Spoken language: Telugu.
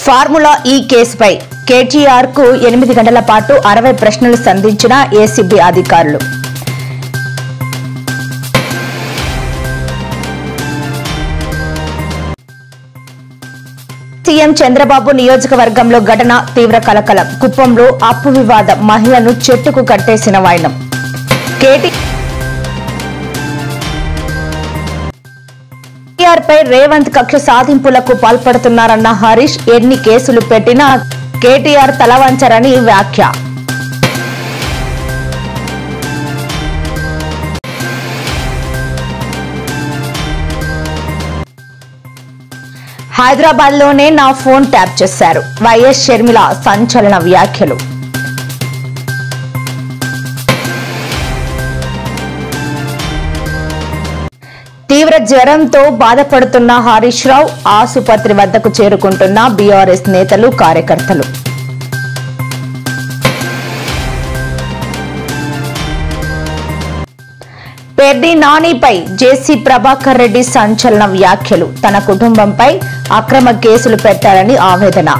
ఫార్ములా ఈ కేసుపై కేటీఆర్ కు 8 గంటల పాటు 60 ప్రశ్నలు సంధించిన ఏసీబీ అధికారులు. సీఎం చంద్రబాబు నియోజకవర్గంలో ఘటన తీవ్ర కలకలం. కుప్పంలో అప్పు వివాదం, మహిళను చెట్టుకు కట్టేసిన వైనం. కేటీఆర్ పై రేవంత్ కక్ష సాధింపులకు పాల్పడుతున్నారన్న హరీష్, ఎన్ని కేసులు పెట్టినా కేటీఆర్ తలవంచరని వ్యాఖ్య. హైదరాబాద్ లోనే నా ఫోన్ ట్యాప్ చేశారు. వైఎస్ షర్మిల సంచలన వ్యాఖ్యలు. తీవ్ర జ్వరంతో బాధపడుతున్న హరీష్ రావు, ఆసుపత్రి వద్దకు చేరుకుంటున్న బీఆర్ఎస్ నేతలు, కార్యకర్తలు. పెర్డి నానిపై జేసీ ప్రభాకర్ రెడ్డి సంచలన వ్యాఖ్యలు. తన కుటుంబంపై అక్రమ కేసులు పెట్టారని ఆవేదన.